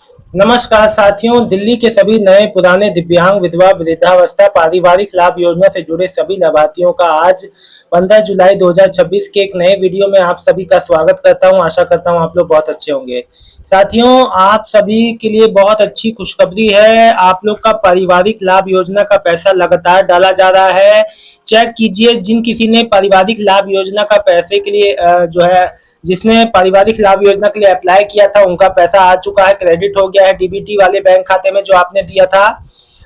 नमस्कार साथियों, दिल्ली के सभी नए पुराने दिव्यांग, विधवा, वृद्धावस्था, पारिवारिक लाभ योजना से जुड़े सभी लाभार्थियों का आज 15 जुलाई 2026 के एक नए वीडियो में आप सभी का स्वागत करता हूं। आशा करता हूं आप लोग बहुत अच्छे होंगे। साथियों, आप सभी के लिए बहुत अच्छी खुशखबरी है। आप लोग का पारिवारिक लाभ योजना का पैसा लगातार डाला जा रहा है। चेक कीजिए, जिन किसी ने पारिवारिक लाभ योजना का पैसे के लिए जो है जिसने पारिवारिक लाभ योजना के लिए अप्लाई किया था, उनका पैसा आ चुका है, क्रेडिट हो गया है डीबीटी वाले बैंक खाते में जो आपने दिया था।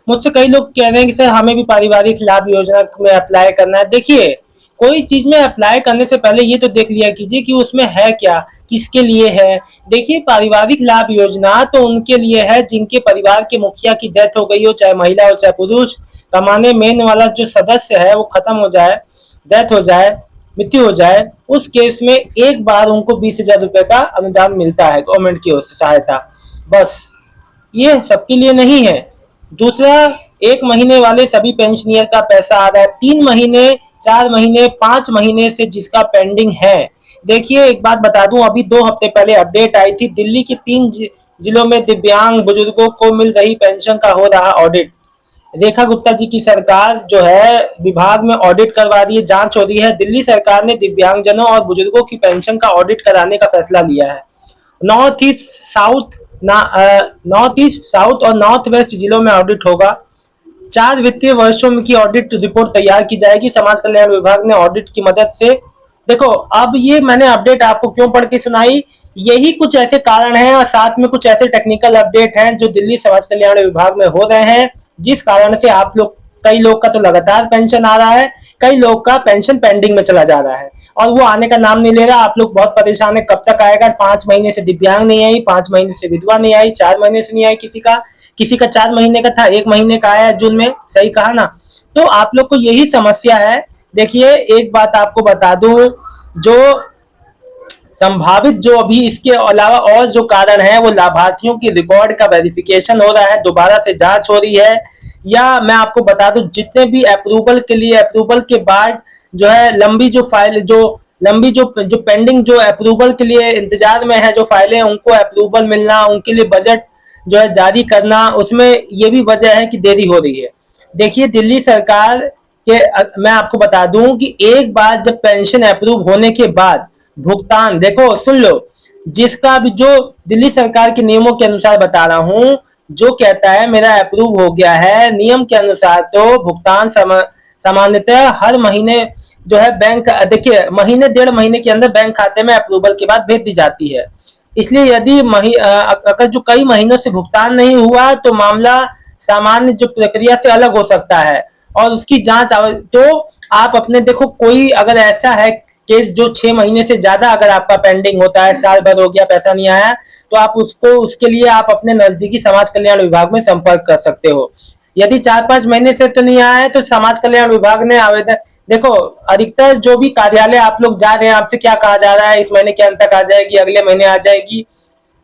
मुझसे कई लोग कह रहे हैं कि सर हमें भी पारिवारिक लाभ योजना में अप्लाई करना है। देखिए, कोई चीज में अप्लाई करने से पहले ये तो देख लिया कीजिए कि उसमें है क्या, किसके लिए है। देखिए, पारिवारिक लाभ योजना तो उनके लिए है जिनके परिवार के मुखिया की डेथ हो गई हो, चाहे महिला हो चाहे पुरुष। कमाने मेन वाला जो सदस्य है वो खत्म हो जाए, डेथ हो जाए, मृत्यु हो जाए, उस केस में एक बार उनको 20,000 रुपए का अनुदान मिलता है गवर्नमेंट की ओर से, सहायता। बस, ये सबके लिए नहीं है। दूसरा, 1 महीने वाले सभी पेंशनियर का पैसा आ रहा है। 3 महीने, 4 महीने, 5 महीने से जिसका पेंडिंग है। देखिए, एक बात बता दूं, अभी 2 हफ्ते पहले अपडेट आई थी, दिल्ली के 3 जिलों में दिव्यांग बुजुर्गों को मिल रही पेंशन का हो रहा ऑडिट। रेखा गुप्ता जी की सरकार जो है विभाग में ऑडिट करवा रही है, जांच हो रही है। दिल्ली सरकार ने दिव्यांगजनों और बुजुर्गों की पेंशन का ऑडिट कराने का फैसला लिया है। North east south north east south और नॉर्थ वेस्ट जिलों में ऑडिट होगा। 4 वित्तीय वर्षों की ऑडिट रिपोर्ट तैयार की जाएगी। समाज कल्याण विभाग ने ऑडिट की मदद से, देखो, अब ये मैंने अपडेट आपको क्यों पढ़ के सुनाई, यही कुछ ऐसे कारण हैं और साथ में कुछ ऐसे टेक्निकल अपडेट हैं जो दिल्ली समाज कल्याण विभाग में हो रहे हैं, जिस कारण से आप लोग, कई लोग का तो लगातार पेंशन आ रहा है, कई लोग का पेंशन पेंडिंग में चला जा रहा है और वो आने का नाम नहीं ले रहा। आप लोग बहुत परेशान है, कब तक आएगा। 5 महीने से दिव्यांग नहीं आई, 5 महीने से विधवा नहीं आई, 4 महीने से नहीं आई, किसी का 4 महीने का था, 1 महीने का आया जून में, सही कहा ना। तो आप लोग को यही समस्या है। देखिए, एक बात आपको बता दूं, जो संभावित, जो अभी इसके अलावा और जो कारण है, वो लाभार्थियों की रिकॉर्ड का वेरिफिकेशन हो रहा है, दोबारा से जांच हो रही है। या मैं आपको बता दूं, जितने भी अप्रूवल के लिए, अप्रूवल के बाद जो है लंबी जो फाइल, जो लंबी जो पेंडिंग, जो अप्रूवल के लिए इंतजार में है जो फाइलें, उनको अप्रूवल मिलना, उनके लिए बजट जो है जारी करना, उसमें ये भी वजह है कि देरी हो रही है। देखिए, दिल्ली सरकार के, मैं आपको बता दूं कि एक बार जब पेंशन अप्रूव होने के बाद भुगतान, देखो सुन लो, जिसका भी, जो दिल्ली सरकार के नियमों के अनुसार बता रहा हूं, जो कहता है मेरा अप्रूव हो गया है नियम के अनुसार, तो भुगतान सामान्यतः हर महीने जो है बैंक, देखिए, महीने 1.5 महीने के अंदर बैंक खाते में अप्रूवल के बाद भेज दी जाती है। इसलिए यदि अगर जो कई महीनों से भुगतान नहीं हुआ तो मामला सामान्य जो प्रक्रिया से अलग हो सकता है और उसकी जांच, तो आप अपने, देखो, कोई अगर ऐसा है केस जो 6 महीने से ज्यादा अगर आपका पेंडिंग होता है, साल भर हो गया पैसा नहीं आया, तो आप उसको, उसके लिए आप अपने नजदीकी समाज कल्याण विभाग में संपर्क कर सकते हो। यदि 4-5 महीने से तो नहीं आया है तो समाज कल्याण विभाग ने आवेदन, देखो, अधिकतर जो भी कार्यालय आप लोग जा रहे हैं, आपसे क्या कहा जा रहा है, इस महीने के अंत तक आ जाएगी, अगले महीने आ जाएगी।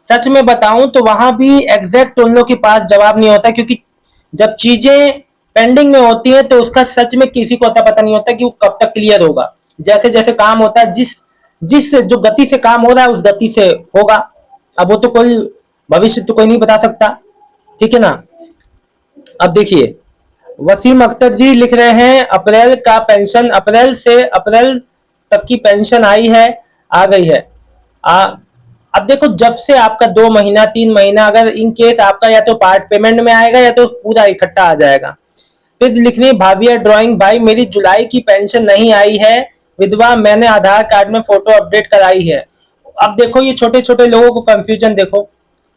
सच में बताऊं तो वहां भी एग्जैक्ट उन लोग के पास जवाब नहीं होता, क्योंकि जब चीजें पेंडिंग में होती है तो उसका सच में किसी को अता पता नहीं होता कि वो कब तक क्लियर होगा। जैसे जैसे काम होता है, जिस जिस जो गति से काम हो रहा है उस गति से होगा। अब वो तो कोई भविष्य तो कोई नहीं बता सकता, ठीक है ना। अब देखिए, वसीम अख्तर जी लिख रहे हैं, अप्रैल का पेंशन, अप्रैल तक की पेंशन आई है, आ गई है। आ, अब देखो, जब से आपका 2 महीना 3 महीना, अगर इन केस आपका या तो पार्ट पेमेंट में आएगा या तो पूरा इकट्ठा आ जाएगा। फिर लिखनी भाविया ड्राइंग, भाई मेरी जुलाई की पेंशन नहीं आई है, विधवा, मैंने आधार कार्ड में फोटो अपडेट कराई है। अब देखो, ये छोटे छोटे लोगों को कंफ्यूजन देखो।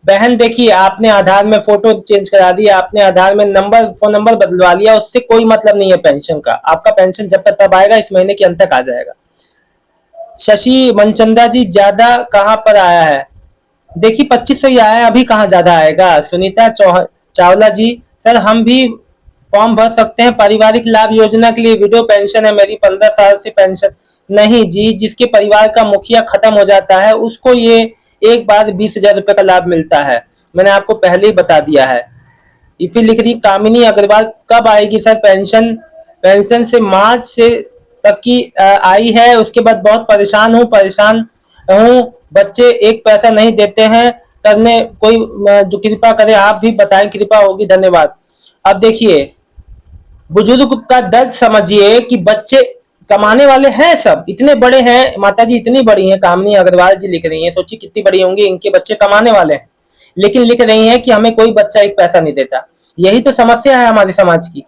बहन, देखिए, आपने आधार में फोटो चेंज करा दी, आपने आधार में नंबर, फोन नंबर बदलवा लिया, उससे कोई मतलब नहीं है पेंशन का। आपका पेंशन जब तक तब आएगा, इस महीने के अंत तक आ जाएगा। शशि मनचंदा जी, ज्यादा कहां पर आया है? देखिए, 2500 ही आया है, अभी कहाँ ज्यादा आएगा। सुनीता चावला जी, सर हम भी फॉर्म भर सकते हैं पारिवारिक लाभ योजना के लिए? विडो पेंशन है मेरी, 15 साल से पेंशन नहीं जी। जिसके परिवार का मुखिया खत्म हो जाता है उसको ये एक बार 20,000 रुपए का लाभ मिलता है, मैंने आपको पहले ही बता दिया है। इफी लिख रही, कामिनी अग्रवाल, कब आएगी सर पेंशन? पेंशन से मार्च से तक की आई है, उसके बाद बहुत परेशान हूँ, बच्चे एक पैसा नहीं देते हैं, करने कोई जो कृपा करे, आप भी बताएं, कृपा होगी, धन्यवाद। अब देखिए, बुजुर्ग का दर्द समझिए कि बच्चे कमाने वाले हैं, सब इतने बड़े हैं, माता जी इतनी बड़ी हैं, कामनी अग्रवाल जी लिख रही हैं, सोचिए कितनी बड़ी होंगी, इनके बच्चे कमाने वाले हैं, लेकिन लिख रही हैं कि हमें कोई बच्चा एक पैसा नहीं देता। यही तो समस्या है हमारे समाज की,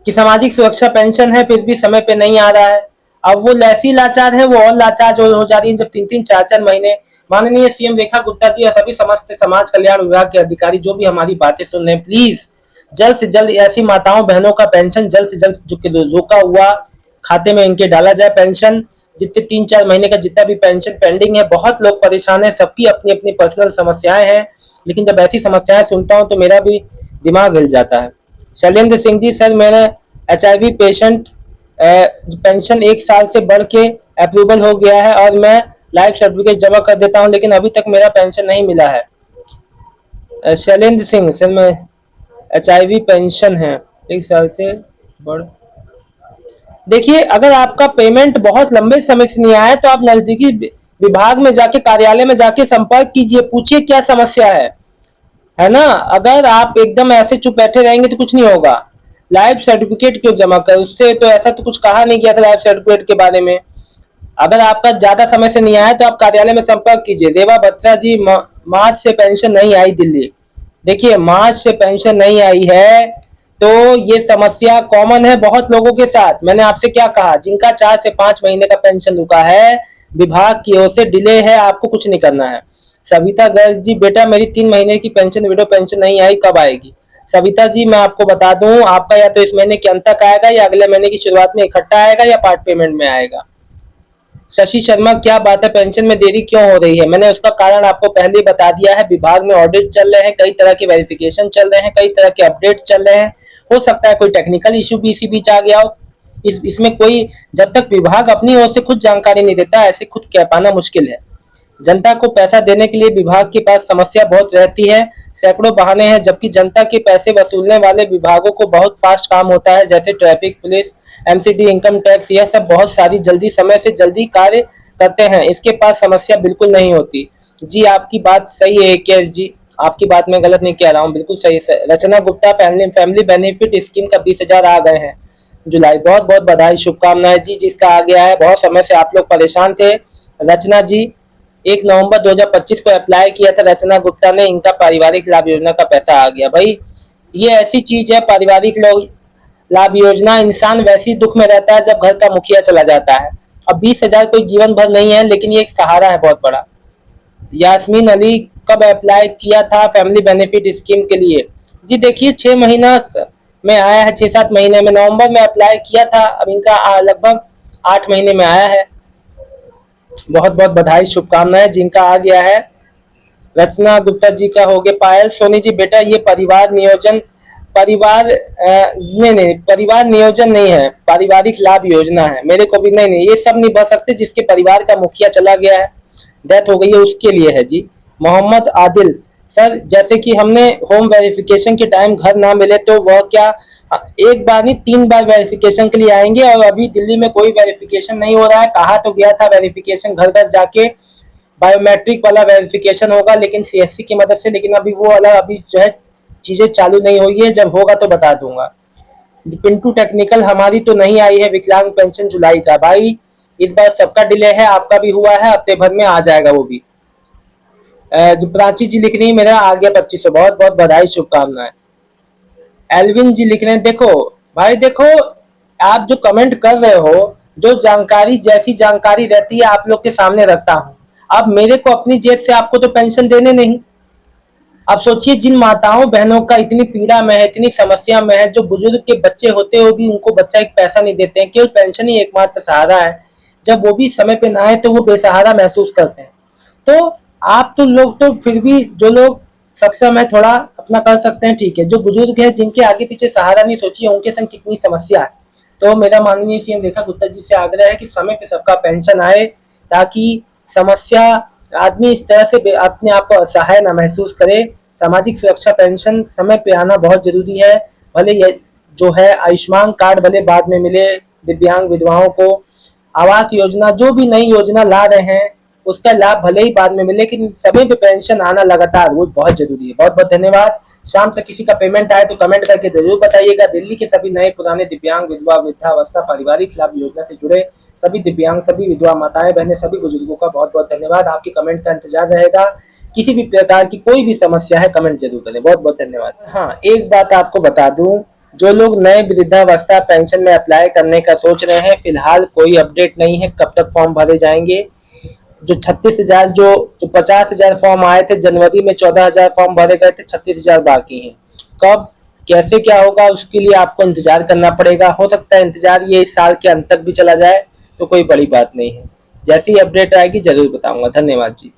कि सामाजिक सुरक्षा पेंशन है फिर भी समय पे नहीं आ रहा है। अब वो ऐसी लाचार है, वो और लाचार हो जा रही है, जब 3-3 4-4 महीने। माननीय सीएम रेखा गुप्ता जी और सभी समस्त समाज कल्याण विभाग के अधिकारी जो भी हमारी बातें सुन रहे हैं, प्लीज जल्द से जल्द ऐसी माताओं बहनों का पेंशन जल्द से जल्द जो रोका हुआ खाते में इनके डाला जाए। पेंशन जितने 3-4 महीने का जितना भी पेंशन पेंडिंग है, बहुत लोग परेशान है, सबकी अपनी अपनी पर्सनल समस्याएं हैं, लेकिन जब ऐसी समस्याएं सुनता हूं तो मेरा भी दिमाग हिल जाता है। शैलेंद्र सिंह जी, सर मेरा HIV पेशेंट पेंशन 1 साल से बढ़ के अप्रूवल हो गया है और मैं लाइफ सर्टिफिकेट जमा कर देता हूं, लेकिन अभी तक मेरा पेंशन नहीं मिला है। शैलेंद्र सिंह, सर मैं HIV पेंशन है 1 साल से बढ़, देखिए अगर आपका पेमेंट बहुत लंबे समय से नहीं आया है तो आप नजदीकी विभाग में जाके, कार्यालय में जाके संपर्क कीजिए, पूछिए क्या समस्या है ना। अगर आप एकदम ऐसे चुप बैठे रहेंगे तो कुछ नहीं होगा। लाइफ सर्टिफिकेट क्यों जमा कर, उससे तो ऐसा तो कुछ कहा नहीं गया था लाइफ सर्टिफिकेट के बारे में। अगर आपका ज्यादा समय से नहीं आया तो आप कार्यालय में संपर्क कीजिए। रेवा बत्रा जी, मार्च से पेंशन नहीं आई दिल्ली। देखिए मार्च से पेंशन नहीं आई है तो ये समस्या कॉमन है बहुत लोगों के साथ। मैंने आपसे क्या कहा, जिनका 4 से 5 महीने का पेंशन रुका है, विभाग की ओर से डिले है, आपको कुछ नहीं करना है। सविता गर्ग जी, बेटा मेरी 3 महीने की पेंशन, विडो पेंशन नहीं आई, कब आएगी? सविता जी मैं आपको बता दूं, आपका या तो इस महीने के अंत तक आएगा या अगले महीने की शुरुआत में इकट्ठा आएगा या पार्ट पेमेंट में आएगा। शशि शर्मा, क्या बात है, पेंशन में देरी क्यों हो रही है? मैंने उसका कारण आपको पहले ही बता दिया है। विभाग में ऑडिट चल रहे हैं, कई तरह के वेरिफिकेशन चल रहे हैं, कई तरह के अपडेट चल रहे हैं। हो सकता है कोई टेक्निकल इश्यू भी इसी बीच आ गया हो। इसमें कोई, जब तक विभाग अपनी ओर से खुद जानकारी नहीं देता, ऐसे खुद कह पाना मुश्किल है। जनता को पैसा देने के लिए विभाग के पास समस्या बहुत रहती है, सैकड़ों बहाने हैं, जबकि जनता के पैसे वसूलने वाले विभागों को बहुत फास्ट काम होता है, जैसे traffic police, MCD, income tax, यह सब बहुत सारी जल्दी समय से जल्दी कार्य करते हैं, इसके पास समस्या बिल्कुल नहीं होती। जी आपकी बात सही है केएस जी, आपकी बात मैं गलत नहीं कह रहा हूँ, बिल्कुल सही है। रचना गुप्ता, फैमिली बेनिफिट स्कीम का 20,000 आ गए हैं जुलाई, बहुत बहुत बधाई, शुभकामनाएं जी, जिसका आ गया है। बहुत समय से आप लोग परेशान थे। रचना जी, 1 नवंबर 2025 को अप्लाई किया था रचना गुप्ता ने, इनका पारिवारिक लाभ योजना का पैसा आ गया। भाई ये ऐसी चीज है, पारिवारिक लाभ योजना, इंसान वैसी दुख में रहता है जब घर का मुखिया चला जाता है। अब 20,000 कोई जीवन भर नहीं है, लेकिन ये एक सहारा है बहुत बड़ा। यास्मीन अली, कब अप्लाई किया था फैमिली बेनिफिट स्कीम के लिए? जी देखिए 6 महीना में आया है, 6-7 महीने में, नवंबर में अप्लाई किया था, अब इनका लगभग 8 महीने में आया है। बहुत बहुत बधाई, शुभकामनाएं, जिनका आ गया है। रचना गुप्ता जी का हो गया। पायल सोनी जी, बेटा ये परिवार नियोजन, नहीं, परिवार नियोजन नहीं है, पारिवारिक लाभ योजना है। मेरे को भी नहीं, ये सब नहीं भर सकते, जिसके परिवार का मुखिया चला गया है, डेथ हो गई है, उसके लिए है जी। मोहम्मद आदिल, सर जैसे कि हमने होम वेरिफिकेशन के टाइम घर ना मिले तो वह क्या एक बार नहीं 3 बार वेरिफिकेशन के लिए आएंगे? और अभी दिल्ली में कोई वेरिफिकेशन नहीं हो रहा है, कहा तो गया था वेरिफिकेशन घर घर जाके बायोमेट्रिक वाला वेरिफिकेशन होगा, लेकिन CSC की मदद से, लेकिन अभी वो वाला अभी जो है चीजें चालू नहीं हुई है, जब होगा तो बता दूंगा। पिंटू टेक्निकल, हमारी तो नहीं आई है विकलांग पेंशन जुलाई का। भाई इस बार सबका डिले है, आपका भी हुआ है, हफ्ते भर में आ जाएगा वो भी। जो प्राची जी लिख रही है, मेरा आ गया 2500, बहुत बहुत बधाई, शुभकामनाएं। एल्विन जी लिख रहे हैं, देखो भाई देखो, आप जो कमेंट कर रहे हो, जो जानकारी जैसी जानकारी रहती है आप लोग के सामने रखता हूं। अब मेरे को अपनी जेब से आपको तो पेंशन देने नहीं। अब सोचिए जिन माताओं बहनों का इतनी पीड़ा में है, इतनी समस्या में है, जो बुजुर्ग के बच्चे होते हुए भी उनको बच्चा एक पैसा नहीं देते हैं, केवल पेंशन ही एकमात्र सहारा है, जब वो भी समय पे ना आए तो वो बेसहारा महसूस करते हैं। तो आप तो लोग तो फिर भी, जो लोग सक्षम है थोड़ा अपना कर सकते हैं, ठीक है, जो बुजुर्ग है जिनके आगे पीछे सहारा नहीं, सोचिए उनके संग कितनी समस्या है। तो मेरा माननीय CM रेखा गुप्ता जी से आग्रह है कि समय पे सबका पेंशन आए, ताकि समस्या आदमी इस तरह से अपने आप को असहाय ना महसूस करे। सामाजिक सुरक्षा पेंशन समय पे आना बहुत जरूरी है। भले ये जो है आयुष्मान कार्ड भले बाद में मिले दिव्यांग विधवाओं को, आवास योजना, जो भी नई योजना ला रहे हैं उसका लाभ भले ही बाद में मिले, लेकिन समय पे पेंशन आना लगातार वो बहुत जरूरी है। बहुत बहुत धन्यवाद। शाम तक किसी का पेमेंट आए तो कमेंट करके जरूर बताइएगा। दिल्ली के सभी नए पुराने दिव्यांग, विधवा, वृद्धावस्था, पारिवारिक लाभ योजना से जुड़े सभी दिव्यांग, सभी विधवा माताएं बहनें, सभी बुजुर्गों का बहुत बहुत धन्यवाद। आपके कमेंट का इंतजार रहेगा। किसी भी प्रकार की कोई भी समस्या है कमेंट जरूर करें। बहुत बहुत धन्यवाद। हाँ, एक बात आपको बता दूं, जो लोग नए वृद्धावस्था पेंशन में अप्लाई करने का सोच रहे हैं, फिलहाल कोई अपडेट नहीं है कब तक फॉर्म भरे जाएंगे। जो 36,000 जो 50,000 फॉर्म आए थे जनवरी में, 14,000 फॉर्म भरे गए थे, 36,000 बाकी हैं। कब कैसे क्या होगा उसके लिए आपको इंतजार करना पड़ेगा। हो सकता है इंतजार ये इस साल के अंत तक भी चला जाए, तो कोई बड़ी बात नहीं है। जैसी अपडेट आएगी जरूर बताऊंगा। धन्यवाद जी।